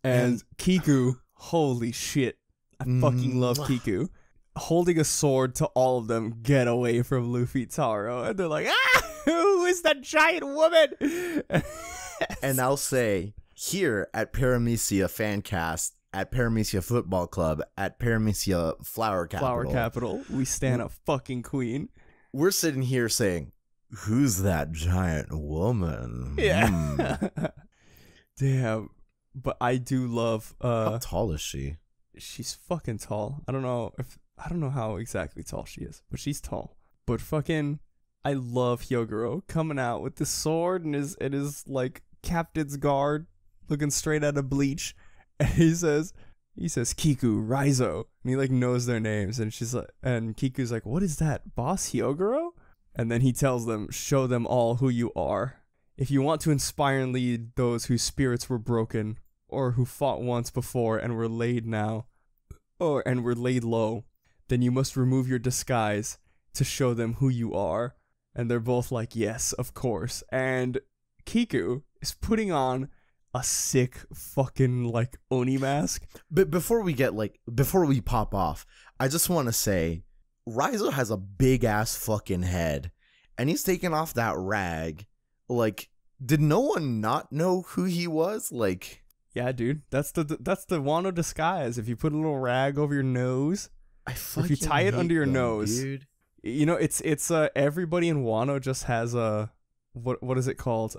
And Kiku, holy shit, I fucking love Kiku. Holding a sword to all of them, get away from Luffy Taro. And they're like, who is that giant woman? And I'll say, here at Paramecia Fancast, at Paramecia Football Club, at Paramecia Flower Capital, we stand a fucking queen. We're sitting here saying, who's that giant woman? Yeah. Damn. But I do love how tall is she? She's fucking tall. I don't know how exactly tall she is, but she's tall. But fucking I love Hyogoro coming out with the sword and his like captain's guard looking straight out of Bleach. And he says Kiku, Raizo. And he like knows their names, and and Kiku's like, what is that, Boss Hyogoro? And then he tells them, show them all who you are. If you want to inspire and lead those whose spirits were broken, or who fought once before and were laid low, then you must remove your disguise to show them who you are. And they're both like, yes, of course. And Kiku is putting on a sick fucking like Oni mask. But before we pop off, I just want to say Raizo has a big ass fucking head, and he's taking off that rag. Like, did no one not know who he was? Like, yeah, dude, that's the Wano disguise. If you put a little rag over your nose, if you tie it under your nose, dude. You know, it's everybody in Wano just has a what is it called?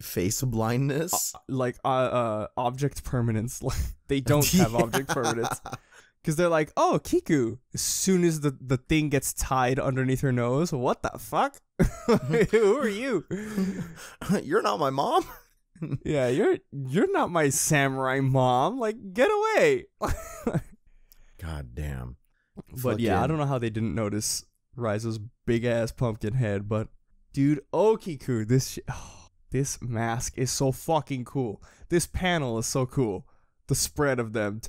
Face blindness, object permanence. Like, they don't have object permanence because they're like, oh, Kiku. As soon as the thing gets tied underneath her nose, what the fuck? Who are you? You're not my mom. Yeah, you're not my samurai mom. Like, get away. God damn. But yeah, I don't know how they didn't notice Raizo's big ass pumpkin head. But dude, Kiku, this mask is so fucking cool. This panel is so cool. The spread of them,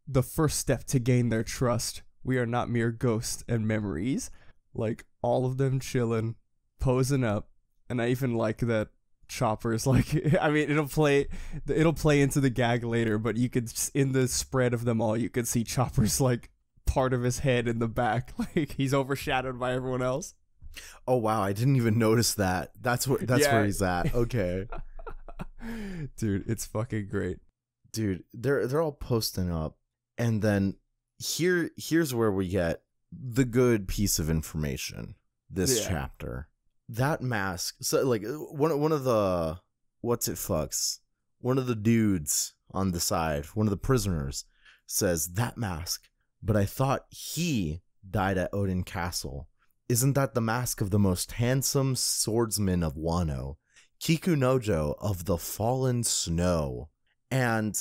the first step to gain their trust. We are not mere ghosts and memories. Like, all of them chilling, posing up. And I even like that Chopper's like, I mean, it'll play into the gag later, but you could, in the spread of them all, you could see Chopper's like part of his head in the back. Like, he's overshadowed by everyone else. Oh wow, I didn't even notice that. That's where he's at. Okay. Dude, it's fucking great. Dude, they're all posting up, and then here's where we get the good piece of information this chapter. That mask, so like one of the one of the dudes on the side, one of the prisoners says that mask, but I thought he died at Odin Castle. Isn't that the mask of the most handsome swordsman of Wano, Kiku Nojo of the Fallen Snow? And,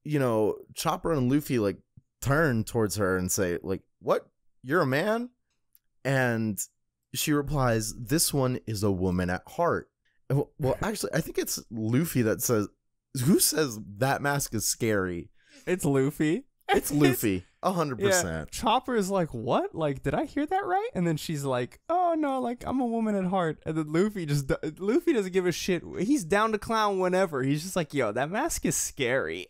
you know, Chopper and Luffy, like, turn towards her and say, like, what? You're a man? And she replies, this one is a woman at heart. Well, actually, I think it's Luffy that says, who says that mask is scary? It's Luffy. It's Luffy. 100%. Yeah, Chopper is like, what? Like, did I hear that right? And then she's like, oh no, like, I'm a woman at heart. And then Luffy doesn't give a shit. He's down to clown whenever. He's just like, yo, that mask is scary.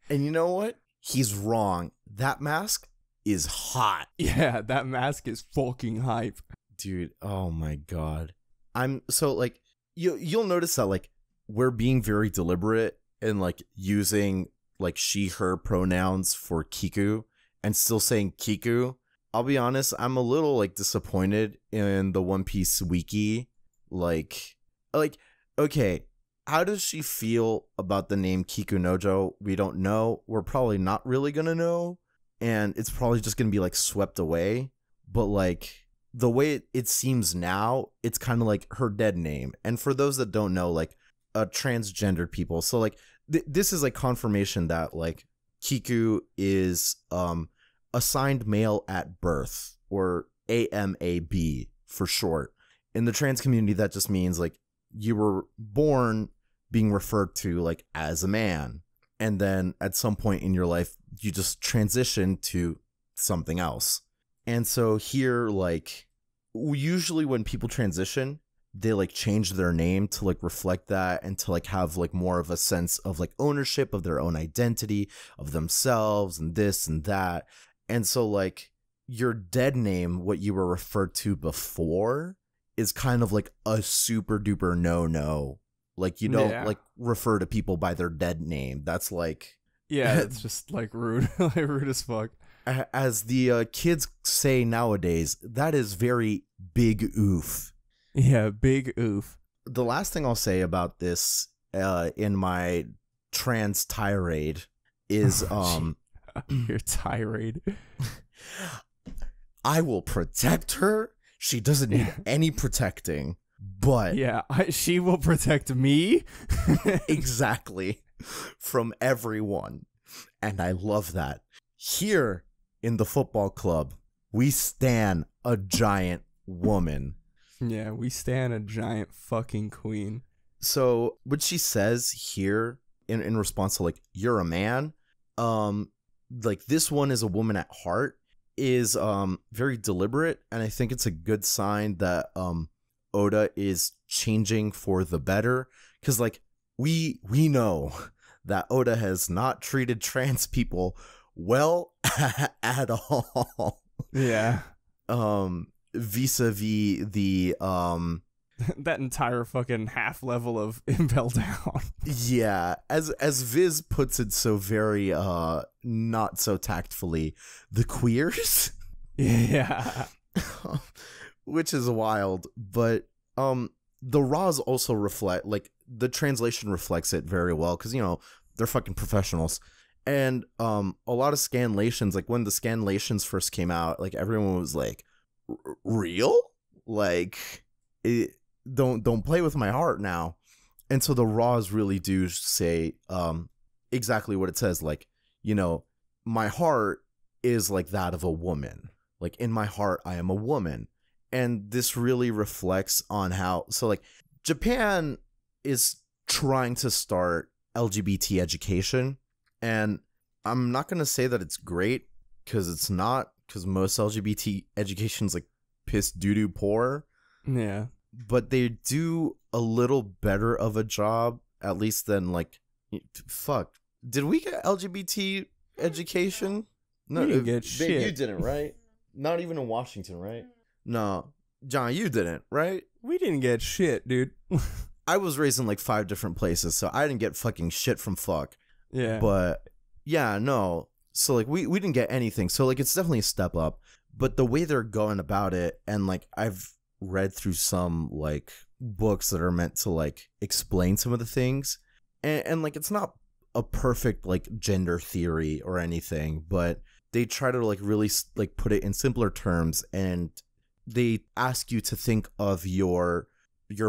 And you know what? He's wrong. That mask is hot. Yeah, that mask is fucking hype. Dude, oh my god. I'm so, like, you'll notice that, like, we're being very deliberate in, like, using like she, her pronouns for Kiku and still saying Kiku. I'll be honest, I'm a little like disappointed in the One Piece wiki. Like, okay, how does she feel about the name Kiku Nojo? We don't know. We're probably not really gonna know. And it's probably just gonna be like swept away. But like the way it seems now, it's kind of like her dead name. And for those that don't know, like transgendered people. So like, this is like confirmation that like Kiku is assigned male at birth, or AMAB for short. In the trans community, that just means like you were born being referred to like as a man, and then at some point in your life you just transition to something else. And so here, like, usually when people transition, they like changed their name to like reflect that and to like have like more of a sense of like ownership of their own identity, of themselves and this and that. And so like your dead name, what you were referred to before, is kind of like a super duper no. Like you don't like refer to people by their dead name. That's like, yeah, it's just like rude, like rude as fuck. As the kids say nowadays, that is very big oof. Yeah, big oof. The last thing I'll say about this in my trans tirade is your tirade. I will protect her. She doesn't need any protecting, but yeah, she will protect me. Exactly, from everyone, and I love that. Here in the football club, we stan a giant woman. Yeah, we stan a giant fucking queen. So what she says here in response to like, you're a man, like this one is a woman at heart, is very deliberate, and I think it's a good sign that Oda is changing for the better, because like we know that Oda has not treated trans people well at all. Yeah. Vis-a-vis the that entire fucking half level of Impel Down. Yeah, as Viz puts it so very not so tactfully, the queers. Yeah. Which is wild, but the Raws also reflect, like the translation reflects it very well, because you know they're fucking professionals. And a lot of scanlations, like when the scanlations first came out, like everyone was like, real? Like, don't play with my heart now. And so the Raws really do say exactly what it says. Like, you know, my heart is like that of a woman. Like, in my heart, I am a woman. And this really reflects on how, so like Japan is trying to start LGBT education. And I'm not going to say that it's great, because it's not, because most LGBT education's like piss doo-doo poor. Yeah. But they do a little better of a job, at least than like, fuck. Did we get LGBT education? No, you didn't get shit. You didn't, right? Not even in Washington, right? No. John, you didn't, right? We didn't get shit, dude. I was raised in like 5 different places, so I didn't get fucking shit from fuck. Yeah. But yeah, no. So like we didn't get anything. So like it's definitely a step up. But the way they're going about it, and like I've read through some like books that are meant to like explain some of the things, and like it's not a perfect like gender theory or anything, but they try to like really like put it in simpler terms, and they ask you to think of your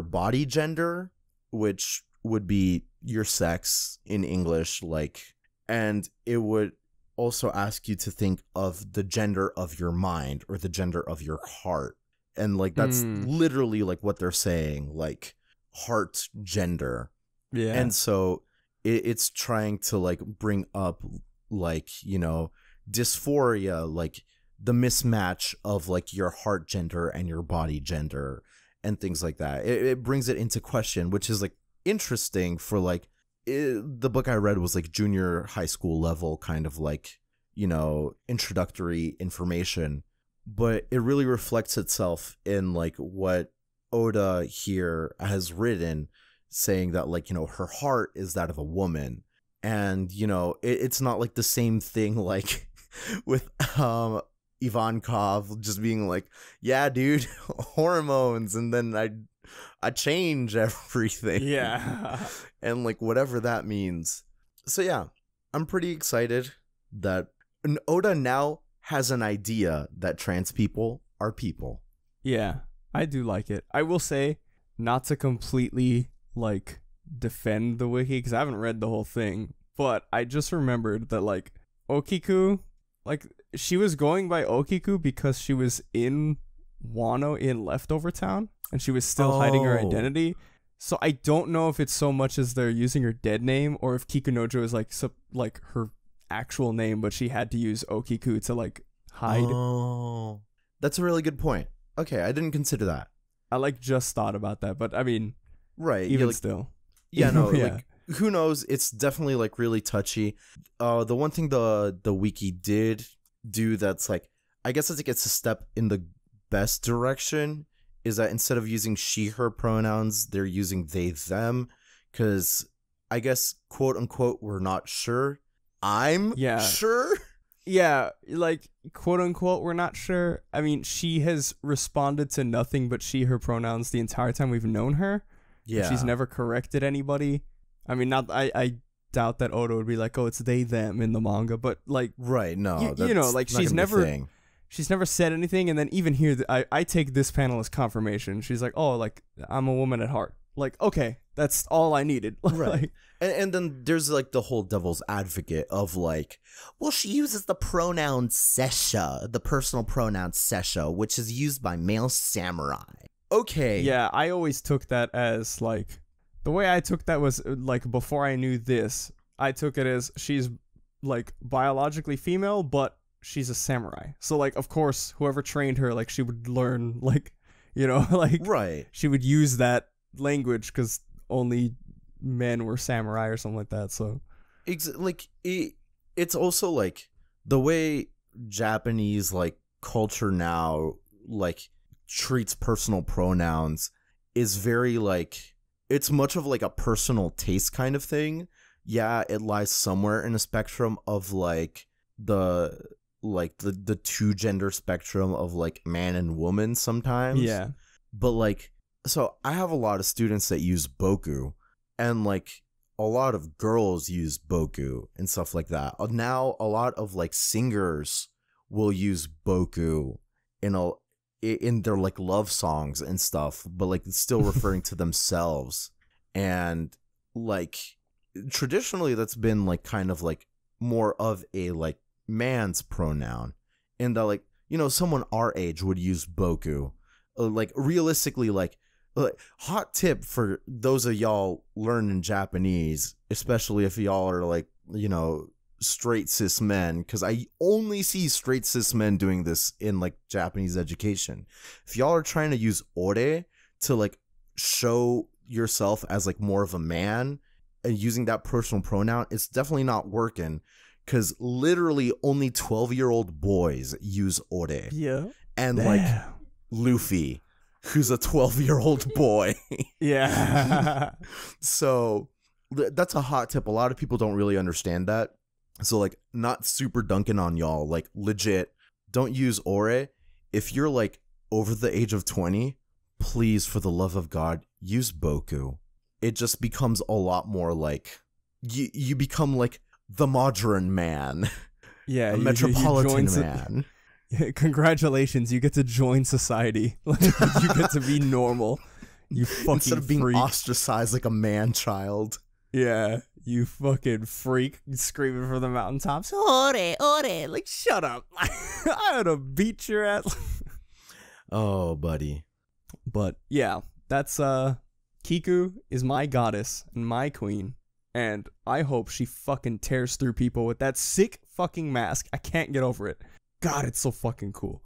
body gender, which would be your sex in English, like, and it would also ask you to think of the gender of your mind or the gender of your heart. And like that's literally like what they're saying, like heart gender. Yeah. And so it's trying to like bring up like, you know, dysphoria, like the mismatch of like your heart gender and your body gender and things like that. It brings it into question, which is like interesting for like the book I read was like junior high school level kind of like, you know, introductory information, but it really reflects itself in like what Oda here has written, saying that like, you know, her heart is that of a woman. And, you know, it's not like the same thing like with Ivankov just being like, yeah, dude, hormones, and then I change everything. Yeah. And like whatever that means. So yeah, I'm pretty excited that Oda now has an idea that trans people are people. Yeah, I do like it. I will say, not to completely like defend the wiki, because I haven't read the whole thing, but I just remembered that like Okiku, like she was going by Okiku because she was in Wano in Leftover Town, and she was still hiding her identity. So I don't know if it's so much as they're using her dead name, or if Kikunojo is like her actual name, but she had to use Okiku to like hide. Oh, that's a really good point. Okay, I didn't consider that. I like just thought about that, but I mean, Right. even like, still. yeah, no, Yeah. like who knows? It's definitely like really touchy. The one thing the wiki did do that's like, I guess I think it's a step in the best direction, is that instead of using she her pronouns, they're using they them, because I guess quote unquote we're not sure. I'm Yeah. sure. Yeah, like, quote unquote, we're not sure. I mean, she has responded to nothing but she, her pronouns the entire time we've known her. Yeah, She's never corrected anybody. I mean, I doubt that Oda would be like, oh, it's they, them in the manga, but like, right. No, you know, like, not she's gonna be a never thing. she's never said anything. And then even here, I take this panel as confirmation. She's like, oh, like, I'm a woman at heart. Like, okay, that's all I needed. Right. Like, And then there's like the whole devil's advocate of like, well, she uses the pronoun sesha, the personal pronoun sesha, which is used by male samurai. Okay. yeah, I always took that as like, the way I took that was like, before I knew this, I took it as she's like biologically female, but she's a samurai. So like, of course, whoever trained her, like, she would learn, like, you know, like, Right. she would use that language because only men were samurai or something like that. So It's also like the way Japanese like culture now like treats personal pronouns is very like, it's much of like a personal taste kind of thing. Yeah, it lies somewhere in a spectrum of like the two gender spectrum of like man and woman sometimes. yeah, But like, so I have a lot of students that use boku, and like a lot of girls use boku and stuff like that. Now a lot of like singers will use boku in their like love songs and stuff, but like it's still referring to themselves. And like traditionally that's been like kind of like more of a like man's pronoun, and that like, you know, someone our age would use boku. Like realistically, like hot tip for those of y'all learning Japanese, especially if y'all are like, you know, straight cis men, because I only see straight cis men doing this in like Japanese education. If y'all are trying to use ore to like show yourself as like more of a man and using that personal pronoun, it's definitely not working, because literally only 12-year-old boys use ore. yeah, And like Luffy, who's a 12-year-old boy. yeah. So that's a hot tip. A lot of people don't really understand that. So like, not super dunking on y'all, like legit, don't use ore. If you're like over the age of 20, please, for the love of God, use boku. It just becomes a lot more like, you become like the modern man. Yeah, a you metropolitan join man. Congratulations, you get to join society. Like, you get to be normal. You fucking Instead of being freak. ostracized like a man child. Yeah, you fucking freak, screaming from the mountaintops. Ore, ore, like, shut up. I ought to beat your ass. Oh, buddy. But yeah, that's Kiku is my goddess and my queen, and I hope she fucking tears through people with that sick fucking mask. I can't get over it. God, it's so fucking cool.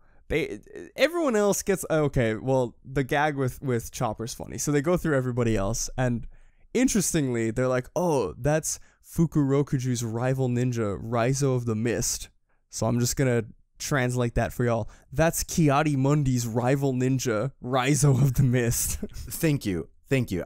Everyone else gets okay. Well, the gag with Chopper's funny, so they go through everybody else, and interestingly, they're like, "Oh, that's Fukurokuju's rival ninja, Raizo of the Mist." So I'm just gonna translate that for y'all. That's Kiari Mundi's rival ninja, Raizo of the Mist. Thank you.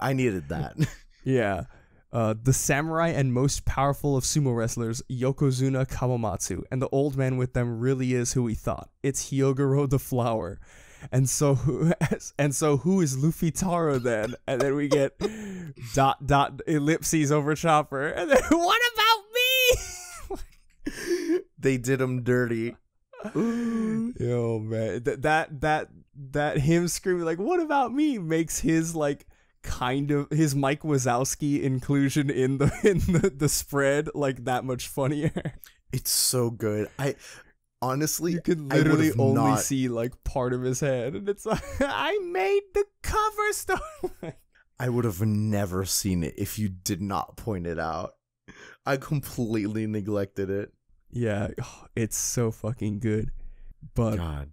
I needed that. Yeah. The samurai and most powerful of sumo wrestlers, Yokozuna Kawamatsu, and the old man with them really is who we thought. It's Hyogoro the Flower. And so who is Luffy Taro then? And then we get ... ellipses over Chopper. And then, what about me? They did him dirty. Yo, man. That him screaming like, what about me, makes his like kind of his Mike Wazowski inclusion in the spread like that much funnier. It's so good. I honestly, you could literally only not... see like part of his head, and it's like, I made the cover story. I would have never seen it if you did not point it out. I completely neglected it. Yeah, it's so fucking good. But God.